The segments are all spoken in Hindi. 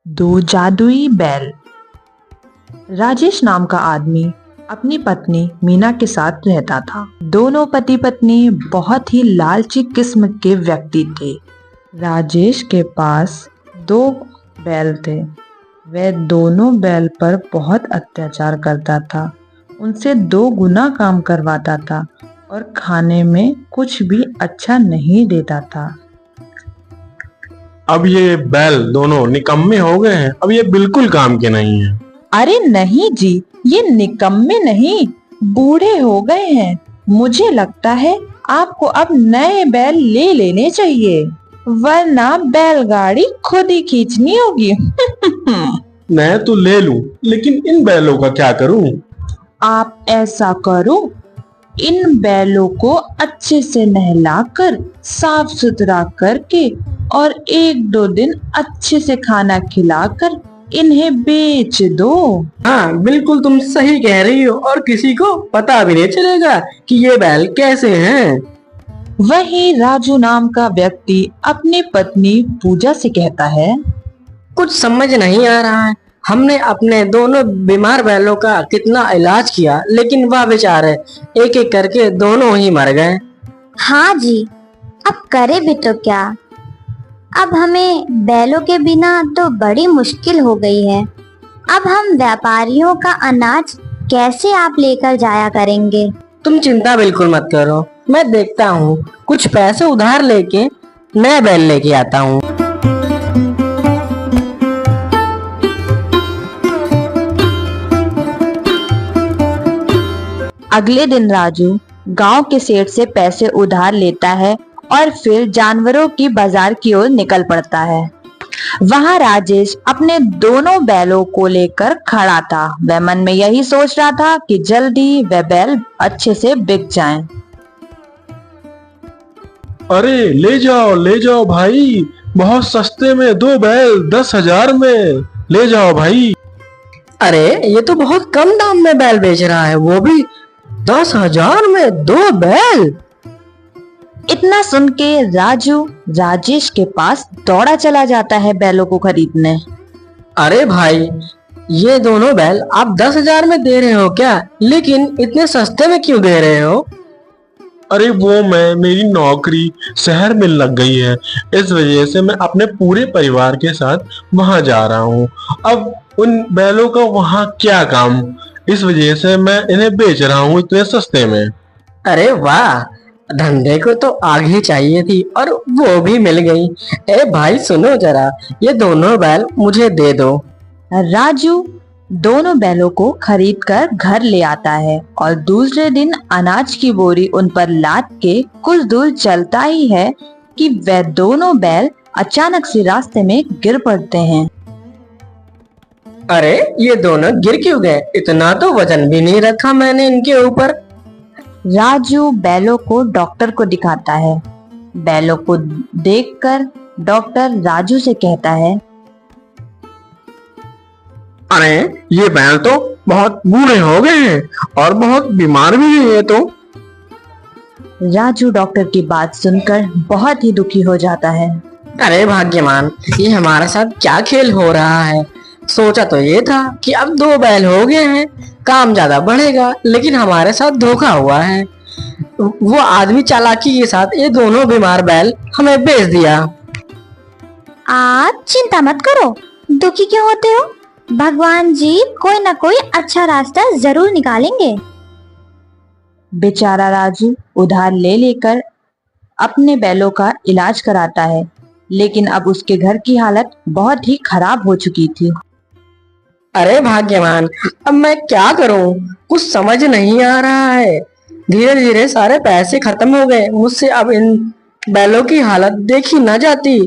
दो जादुई बैल। राजेश नाम का आदमी अपनी पत्नी मीना के साथ रहता था। दोनों पति पत्नी बहुत ही लालची किस्म के व्यक्ति थे। राजेश के पास दो बैल थे। वह दोनों बैल पर बहुत अत्याचार करता था, उनसे 2 गुना काम करवाता था और खाने में कुछ भी अच्छा नहीं देता था। अब ये बैल दोनों निकम्मे हो गए हैं, अब ये बिल्कुल काम के नहीं है। अरे नहीं जी, ये निकम्मे नहीं, बूढ़े हो गए हैं। मुझे लगता है आपको अब नए बैल ले लेने चाहिए, वरना बैलगाड़ी खुद ही खींचनी होगी। मैं तो ले लूं, लेकिन इन बैलों का क्या करूं? आप ऐसा करो, इन बैलों को अच्छे से नहलाकर साफ सुथरा करके और 1-2 दिन अच्छे से खाना खिलाकर इन्हें बेच दो। हाँ, बिल्कुल तुम सही कह रही हो और किसी को पता भी नहीं चलेगा कि ये बैल कैसे हैं। वहीं राजू नाम का व्यक्ति अपनी पत्नी पूजा से कहता है, कुछ समझ नहीं आ रहा है। हमने अपने दोनों बीमार बैलों का कितना इलाज किया, लेकिन वह बेचारे एक एक करके दोनों ही मर गए। हाँ जी, अब करे भी तो क्या। अब हमें बैलों के बिना तो बड़ी मुश्किल हो गई है। अब हम व्यापारियों का अनाज कैसे आप लेकर जाया करेंगे? तुम चिंता बिल्कुल मत करो, मैं देखता हूँ कुछ पैसे उधार लेके नए बैल लेके आता हूँ। अगले दिन राजू गांव के सेठ से पैसे उधार लेता है और फिर जानवरों की बाजार की ओर निकल पड़ता है। वहां राजेश अपने दोनों बैलों को लेकर खड़ा था। वह मन में यही सोच रहा था कि जल्दी वह बैल अच्छे से बिक जाएं। अरे ले जाओ भाई, बहुत सस्ते में 2 बैल 10,000 में ले जाओ भाई। अरे ये तो बहुत कम दाम में बैल बेच रहा है, वो भी 10,000 में 2 बैल। इतना सुन के राजू राजेश के पास दौड़ा चला जाता है बैलों को खरीदने। अरे भाई, ये दोनों बैल आप 10,000 में दे रहे हो क्या? लेकिन इतने सस्ते में क्यों दे रहे हो? अरे मेरी नौकरी शहर में लग गई है, इस वजह से मैं अपने पूरे परिवार के साथ वहां जा रहा हूँ। अब उन बैलों का वहां क्या काम, इस वजह से मैं इन्हें बेच रहा हूँ इतने सस्ते में। अरे वाह, धंधे को तो आग ही चाहिए थी और वो भी मिल गई। ए भाई सुनो जरा, ये दोनों बैल मुझे दे दो। राजू दोनों बैलों को खरीद कर घर ले आता है और दूसरे दिन अनाज की बोरी उन पर लाद के कुछ दूर चलता ही है कि वह दोनों बैल अचानक से रास्ते में गिर पड़ते हैं। अरे ये दोनों गिर क्यों गए? इतना तो वजन भी नहीं रखा मैंने इनके ऊपर। राजू बैलों को डॉक्टर को दिखाता है। बैलों को देखकर डॉक्टर राजू से कहता है, अरे ये बैल तो बहुत बूढ़े हो गए हैं और बहुत बीमार भी हैं ये तो। राजू डॉक्टर की बात सुनकर बहुत ही दुखी हो जाता है। अरे भाग्यवान, ये हमारे साथ क्या खेल हो रहा है? सोचा तो ये था कि अब 2 बैल हो गए हैं, काम ज्यादा बढ़ेगा, लेकिन हमारे साथ धोखा हुआ है। वो आदमी चालाकी के साथ ये दोनों बीमार बैल हमें बेच दिया। आप चिंता मत करो, दुखी क्यों होते हो? भगवान जी कोई ना कोई अच्छा रास्ता जरूर निकालेंगे। बेचारा राजू उधार ले लेकर अपने बैलों का इलाज कराता है, लेकिन अब उसके घर की हालत बहुत ही खराब हो चुकी थी। अरे भाग्यवान, अब मैं क्या करूं? कुछ समझ नहीं आ रहा है। धीरे धीरे सारे पैसे खत्म हो गए मुझसे, अब इन बैलों की हालत देखी न जाती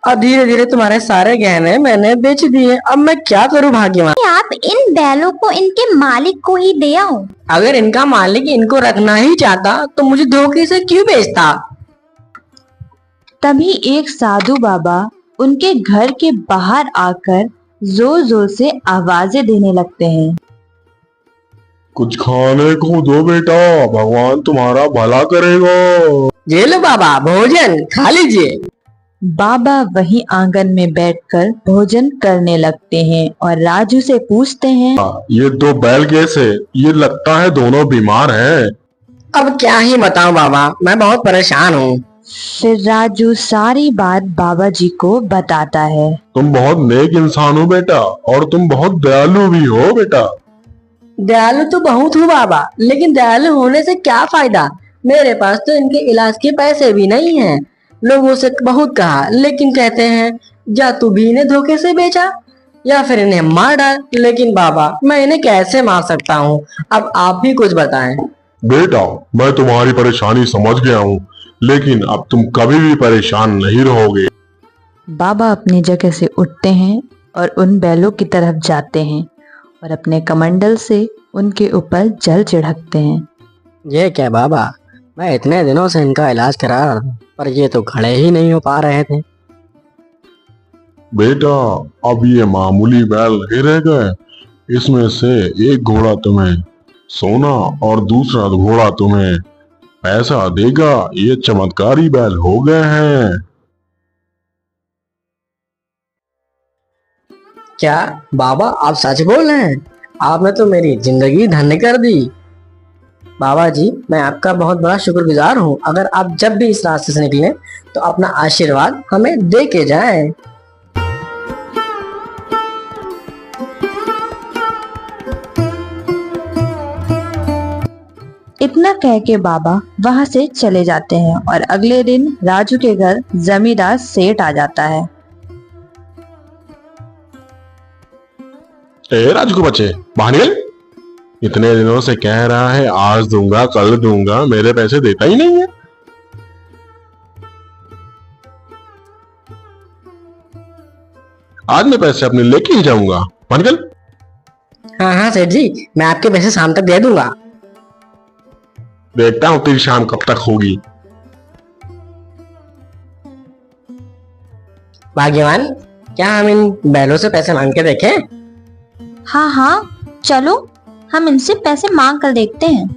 और धीरे धीरे तुम्हारे सारे गहने मैंने बेच दिए। अब मैं क्या करूं भाग्यवान? आप इन बैलों को इनके मालिक को ही दे आओ। अगर इनका मालिक इनको रखना ही चाहता तो मुझे धोखे से क्यों बेचता? तभी एक साधु बाबा उनके घर के बाहर आकर जोर जोर से आवाजें देने लगते हैं। कुछ खाने को दो बेटा, भगवान तुम्हारा भला करेगा। ये लो बाबा, भोजन खा लीजिए। बाबा वहीं आंगन में बैठकर भोजन करने लगते हैं और राजू से पूछते हैं, ये दो बैल कैसे? ये लगता है दोनों बीमार हैं। अब क्या ही बताऊं बाबा, मैं बहुत परेशान हूँ। फिर राजू सारी बात बाबा जी को बताता है। तुम बहुत नेक इंसान हो बेटा, और तुम बहुत दयालु भी हो बेटा। दयालु तो बहुत हूँ बाबा, लेकिन दयालु होने से क्या फायदा? मेरे पास तो इनके इलाज के पैसे भी नहीं हैं। लोगों से बहुत कहा, लेकिन कहते हैं या तू भी इन्हें धोखे से बेचा या फिर इन्हें मार डाल। लेकिन बाबा, मैं इन्हें कैसे मार सकता हूँ? अब आप भी कुछ बताएं। बेटा, मैं तुम्हारी परेशानी समझ गया हूँ, लेकिन अब तुम कभी भी परेशान नहीं रहोगे। बाबा अपनी जगह से उठते हैं और उन बैलों की तरफ जाते हैं और अपने कमंडल से उनके ऊपर जल छिड़कते हैं। ये क्या बाबा, मैं इतने दिनों से इनका इलाज करा रहा था, पर ये तो खड़े ही नहीं हो पा रहे थे। बेटा, अब ये मामूली बैल नहीं रह गए। इसमें से एक घोड़ा तुम्हें सोना और दूसरा घोड़ा तुम्हें पैसा देगा। ये चमत्कारी बैल हो गए हैं। क्या बाबा, आप सच बोल रहे हैं? आपने तो मेरी जिंदगी धन्य कर दी। बाबा जी, मैं आपका बहुत बड़ा शुक्रगुजार हूँ। अगर आप जब भी इस रास्ते से निकलें तो अपना आशीर्वाद हमें दे के जाएं। इतना कह के बाबा वहां से चले जाते हैं और अगले दिन राजू के घर जमींदार सेठ आ जाता है। ए राजू के बच्चे, बाहर निकल। इतने दिनों से कह रहा है आज दूंगा कल दूंगा, मेरे पैसे देता ही नहीं है। आज मैं पैसे अपने लेके ही जाऊंगा। बाहर निकल। हाँ हाँ सेठ जी, मैं आपके पैसे शाम तक दे दूंगा। देखता हूँ तेरी शाम कब तक होगी। भाग्यवान, क्या हम इन बैलों से पैसे मांग के देखें? हाँ हाँ, चलो हम इनसे पैसे मांग कर देखते हैं।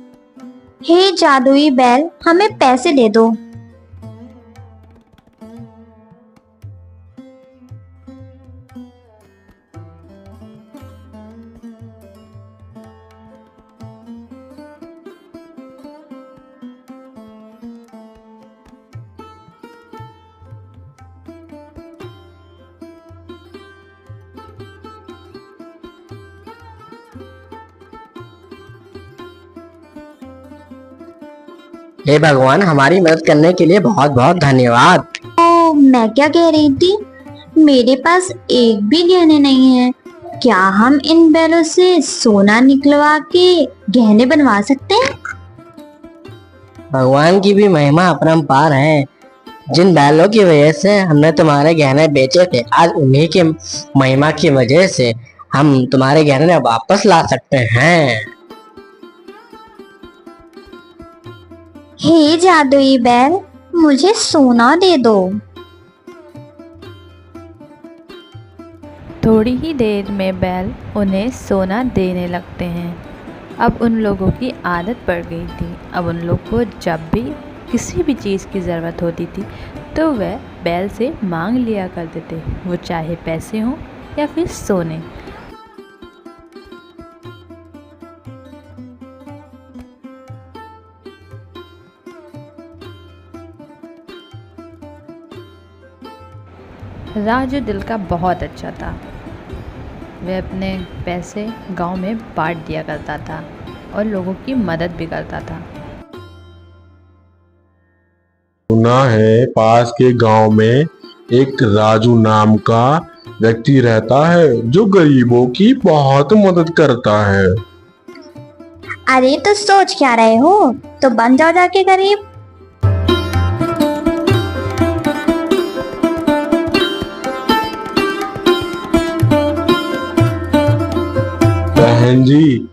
हे जादुई बैल, हमें पैसे दे दो। हे भगवान, हमारी मदद करने के लिए बहुत बहुत धन्यवाद। तो मैं क्या कह रही थी, मेरे पास एक भी गहने नहीं है। क्या हम इन बैलों से सोना निकलवा के गहने बनवा सकते हैं? भगवान की भी महिमा अपरंपार है। जिन बैलों की वजह से हमने तुम्हारे गहने बेचे थे, आज उन्हीं के महिमा की वजह से हम तुम्हारे गहने वापस ला सकते हैं। हे जादुई बैल, मुझे सोना दे दो। थोड़ी ही देर में बैल उन्हें सोना देने लगते हैं। अब उन लोगों की आदत पड़ गई थी। अब उन लोग को जब भी किसी भी चीज़ की ज़रूरत होती थी तो वह बैल से मांग लिया करते थे, वो चाहे पैसे हों या फिर सोने। राजू दिल का बहुत अच्छा था। वह अपने पैसे गांव में बांट दिया करता था और लोगों की मदद भी करता था। सुना है पास के गांव में एक राजू नाम का व्यक्ति रहता है जो गरीबों की बहुत मदद करता है। अरे तो सोच क्या रहे हो, तो बन जाओ जाके गरीब। बहन जी,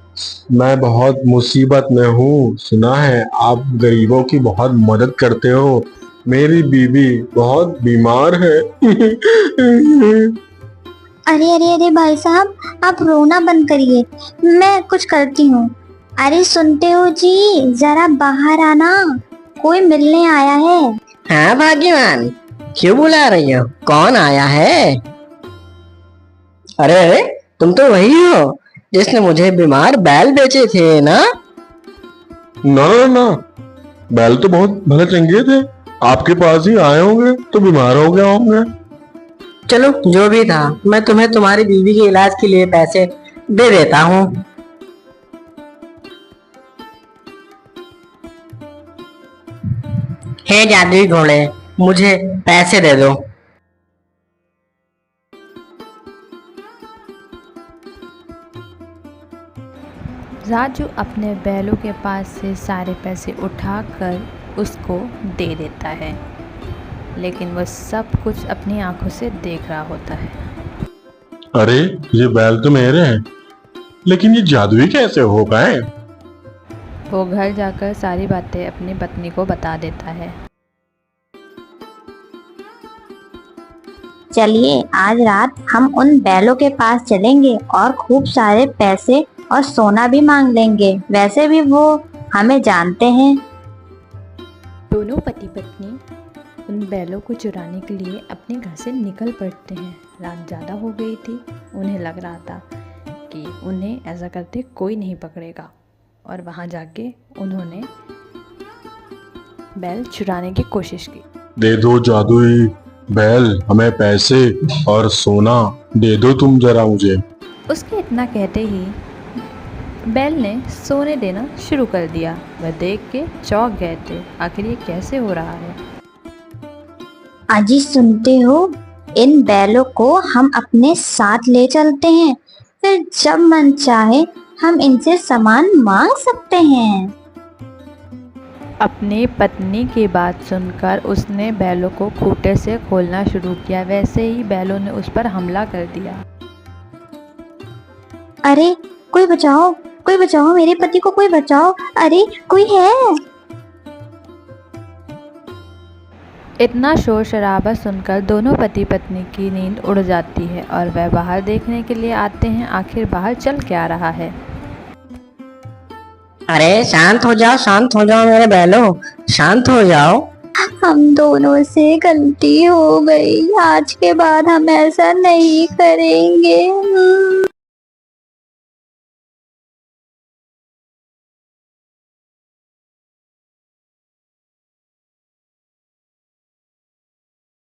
मैं बहुत मुसीबत में हूँ। सुना है आप गरीबों की बहुत मदद करते हो। मेरी बीवी बहुत बीमार है। अरे अरे अरे भाई साहब, आप रोना बंद करिए, मैं कुछ करती हूँ। अरे सुनते हो जी, जरा बाहर आना, कोई मिलने आया है। हाँ भाग्यवान, क्यों बुला रही हो? कौन आया है? अरे अरे, तुम तो वही हो जिसने मुझे बीमार बैल बेचे थे ना? ना ना ना, बैल तो बहुत भले चंगे थे, आपके पास ही आए होंगे तो बीमार हो गए होंगे। चलो जो भी था, मैं तुम्हें तुम्हारी बीवी के इलाज के लिए पैसे दे देता हूँ। हे जादुई घोड़े, मुझे पैसे दे दो। राजू अपने बैलों के पास से सारे पैसे उठाकर उसको दे देता है, लेकिन वह सब कुछ अपनी आंखों से देख रहा होता है। अरे ये बैल तो मेरे हैं, लेकिन ये जादुई कैसे हो गए? वो घर जाकर सारी बातें अपनी पत्नी को बता देता है। चलिए आज रात हम उन बैलों के पास चलेंगे और खूब सारे पैसे और सोना भी मांग लेंगे। वैसे भी वो हमें जानते हैं। दोनों पति पत्नी उन बैलों को चुराने के लिए अपने घर से निकल पड़ते हैं। रात ज़्यादा हो गई थी, उन्हें लग रहा था कि उन्हें ऐसा करते कोई नहीं पकड़ेगा, और वहाँ जाके उन्होंने बैल चुराने की कोशिश की। दे दो जादुई बैल, हमें पैसे और सोना दे दो तुम जरा मुझे। उसके इतना कहते ही बैल ने सोने देना शुरू कर दिया। वह देख के चौंक गए थे, आखिर ये कैसे हो रहा है। अजी सुनते हो, इन बैलों को हम अपने साथ ले चलते हैं, फिर जब मन चाहे हम इनसे सामान मांग सकते हैं। अपनी पत्नी की बात सुनकर उसने बैलों को खूंटे से खोलना शुरू किया। वैसे ही बैलों ने उस पर हमला कर दिया। अरे कोई बचाओ, कोई बचाओ, मेरे पति को कोई बचाओ, अरे कोई है। इतना शोर शराबा सुनकर दोनों पति पत्नी की नींद उड़ जाती है और वह बाहर देखने के लिए आते हैं आखिर बाहर चल क्या रहा है। अरे शांत हो जाओ मेरे बैलों, शांत हो जाओ। हम दोनों से गलती हो गई, आज के बाद हम ऐसा नहीं करेंगे।